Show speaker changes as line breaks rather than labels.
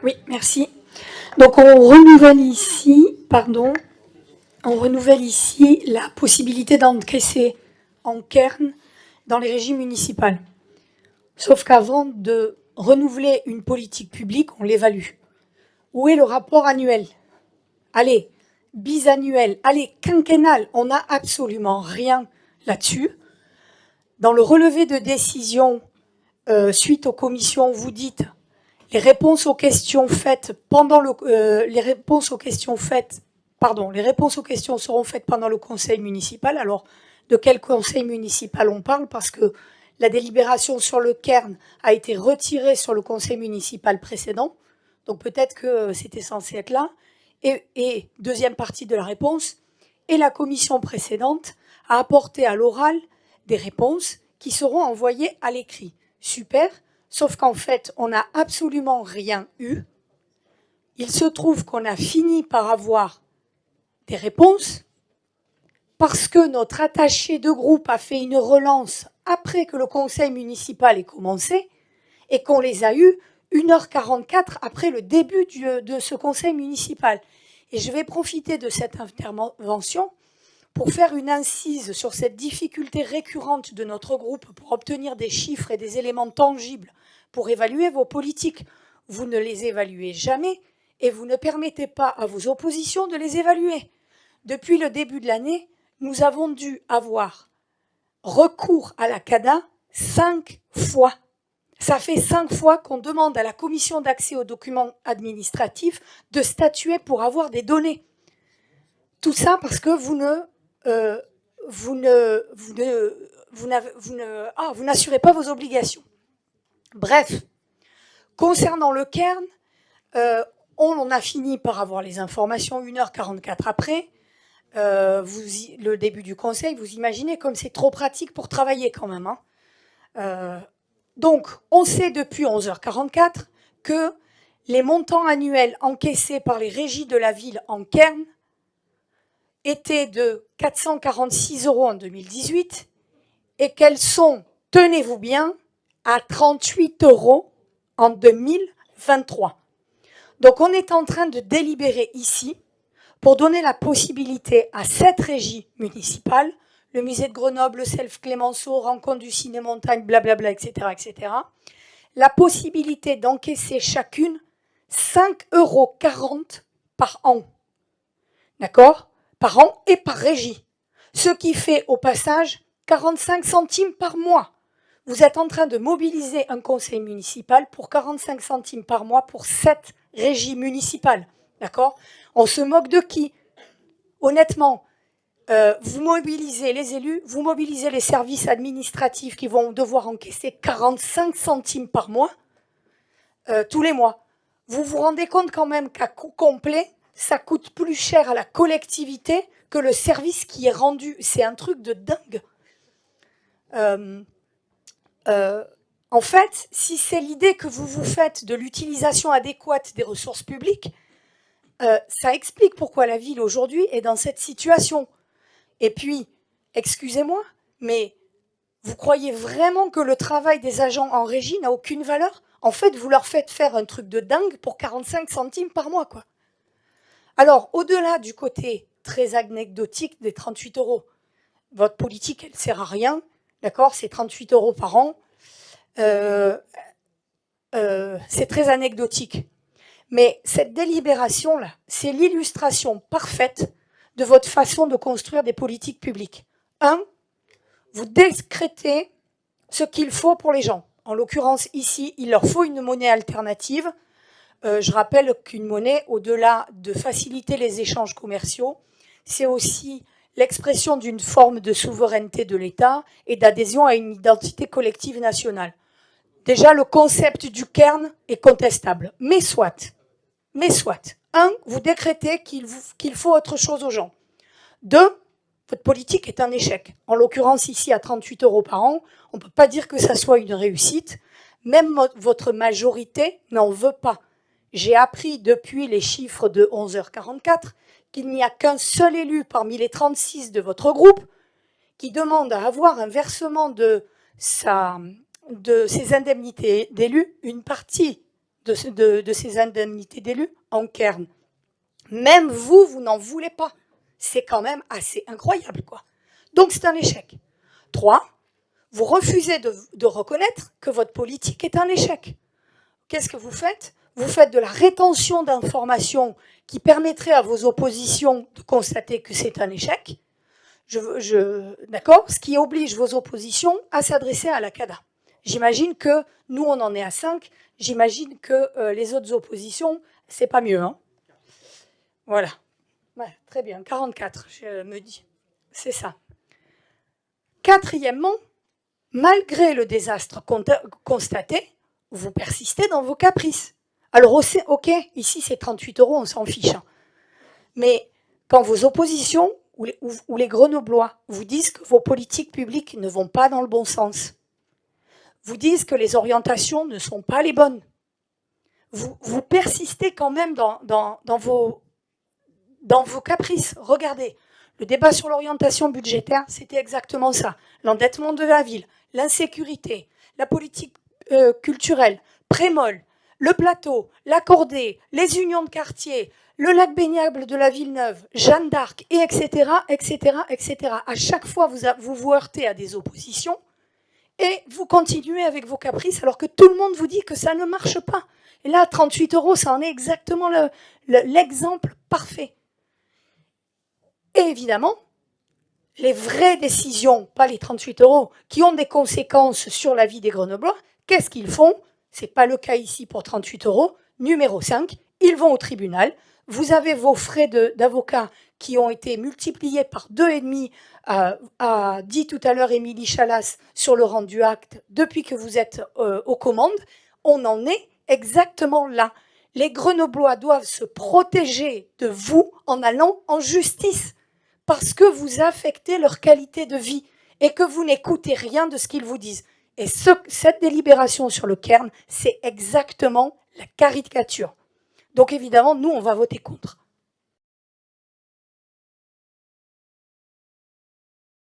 Oui, merci. Donc on renouvelle ici la possibilité d'encaisser en kern dans les régies municipales. Sauf qu'avant de renouveler une politique publique, on l'évalue. Où est le rapport annuel? Allez, bisannuel, allez, quinquennal, on n'a absolument rien là-dessus. Dans le relevé de décision suite aux commissions, vous dites les réponses aux questions faites les réponses aux questions seront faites pendant le conseil municipal. Alors, de quel conseil municipal on parle? Parce que la délibération sur le cairn a été retirée sur le conseil municipal précédent. Donc peut-être que c'était censé être là. Et deuxième partie de la réponse, et la commission précédente a apporté à l'oral des réponses qui seront envoyées à l'écrit. Super, sauf qu'en fait, on n'a absolument rien eu. Il se trouve qu'on a fini par avoir des réponses parce que notre attaché de groupe a fait une relance après que le conseil municipal ait commencé et qu'on les a eues 1h44 après le début de ce conseil municipal. Et je vais profiter de cette intervention pour faire une incise sur cette difficulté récurrente de notre groupe pour obtenir des chiffres et des éléments tangibles pour évaluer vos politiques. Vous ne les évaluez jamais et vous ne permettez pas à vos oppositions de les évaluer. Depuis le début de l'année, nous avons dû avoir recours à la CADA 5 fois. Ça fait 5 fois qu'on demande à la commission d'accès aux documents administratifs de statuer pour avoir des données. Tout ça parce que vous n'assurez pas vos obligations. Bref, concernant le cairn, on a fini par avoir les informations 1h44 après. Le début du conseil, vous imaginez comme c'est trop pratique pour travailler quand même. Donc, on sait depuis 11h44 que les montants annuels encaissés par les régies de la ville en cairn étaient de 446 € en 2018 et qu'elles sont, tenez-vous bien, à 38 € en 2023. Donc on est en train de délibérer ici pour donner la possibilité à 7 régies municipales, le musée de Grenoble, le Self Clémenceau, Rencontre du Ciné-Montagne, blablabla, etc., la possibilité d'encaisser chacune 5,40 € par an. D'accord? Par an et par régie. Ce qui fait au passage 45 centimes par mois. Vous êtes en train de mobiliser un conseil municipal pour 45 centimes par mois pour 7 régies municipales. D'accord? On se moque de qui? Honnêtement, vous mobilisez les élus, vous mobilisez les services administratifs qui vont devoir encaisser 45 centimes par mois tous les mois. Vous vous rendez compte quand même qu'à coût complet, ça coûte plus cher à la collectivité que le service qui est rendu. C'est un truc de dingue. En fait, si c'est l'idée que vous vous faites de l'utilisation adéquate des ressources publiques, ça explique pourquoi la ville aujourd'hui est dans cette situation. Et puis, excusez-moi, mais vous croyez vraiment que le travail des agents en régie n'a aucune valeur? En fait, vous leur faites faire un truc de dingue pour 45 centimes par mois, quoi. Alors, au-delà du côté très anecdotique des 38 €, votre politique, elle ne sert à rien, d'accord? C'est 38 € par an. C'est très anecdotique. Mais cette délibération-là, c'est l'illustration parfaite de votre façon de construire des politiques publiques. 1, vous décrétez ce qu'il faut pour les gens. En l'occurrence, ici, il leur faut une monnaie alternative. Je rappelle qu'une monnaie, au-delà de faciliter les échanges commerciaux, c'est aussi l'expression d'une forme de souveraineté de l'État et d'adhésion à une identité collective nationale. Déjà, le concept du cairn est contestable, mais soit. 1, vous décrétez qu'il faut autre chose aux gens. 2, votre politique est un échec. En l'occurrence, ici, à 38 € par an, on ne peut pas dire que ça soit une réussite. Même votre majorité n'en veut pas. J'ai appris depuis les chiffres de 11h44 qu'il n'y a qu'un seul élu parmi les 36 de votre groupe qui demande à avoir un versement de ses indemnités d'élu, une partie de ces indemnités d'élus en Kern. Même vous, vous n'en voulez pas. C'est quand même assez incroyable, quoi. Donc c'est un échec. 3, vous refusez de reconnaître que votre politique est un échec. Qu'est-ce que vous faites? Vous faites de la rétention d'informations qui permettrait à vos oppositions de constater que c'est un échec. D'accord? Ce qui oblige vos oppositions à s'adresser à la CADA. J'imagine que nous, on en est à 5. J'imagine que les autres oppositions, c'est pas mieux. Hein, voilà. Ouais, très bien. 44, je me dis. C'est ça. Quatrièmement, malgré le désastre constaté, vous persistez dans vos caprices. Alors, ok, ici c'est 38 €, on s'en fiche. Hein. Mais quand vos oppositions ou les Grenoblois vous disent que vos politiques publiques ne vont pas dans le bon sens, vous disent que les orientations ne sont pas les bonnes, vous persistez quand même dans vos caprices. Regardez, le débat sur l'orientation budgétaire, c'était exactement ça. L'endettement de la ville, l'insécurité, la politique culturelle, Prémol, le plateau, l'accordé, les unions de quartier, le lac baignable de la Villeneuve, Jeanne d'Arc, et etc., etc., etc. À chaque fois, vous vous heurtez à des oppositions et vous continuez avec vos caprices alors que tout le monde vous dit que ça ne marche pas. Et là, 38 €, ça en est exactement l'exemple parfait. Et évidemment, les vraies décisions, pas les 38 €, qui ont des conséquences sur la vie des Grenoblois, qu'est-ce qu'ils font? Ce n'est pas le cas ici pour 38 €. Numéro 5, ils vont au tribunal. Vous avez vos frais d'avocat qui ont été multipliés par 2,5, a dit tout à l'heure Émilie Chalas sur le rendu acte, depuis que vous êtes aux commandes. On en est exactement là. Les Grenoblois doivent se protéger de vous en allant en justice parce que vous affectez leur qualité de vie et que vous n'écoutez rien de ce qu'ils vous disent. Et cette délibération sur le Kern, c'est exactement la caricature. Donc évidemment, nous, on va voter contre.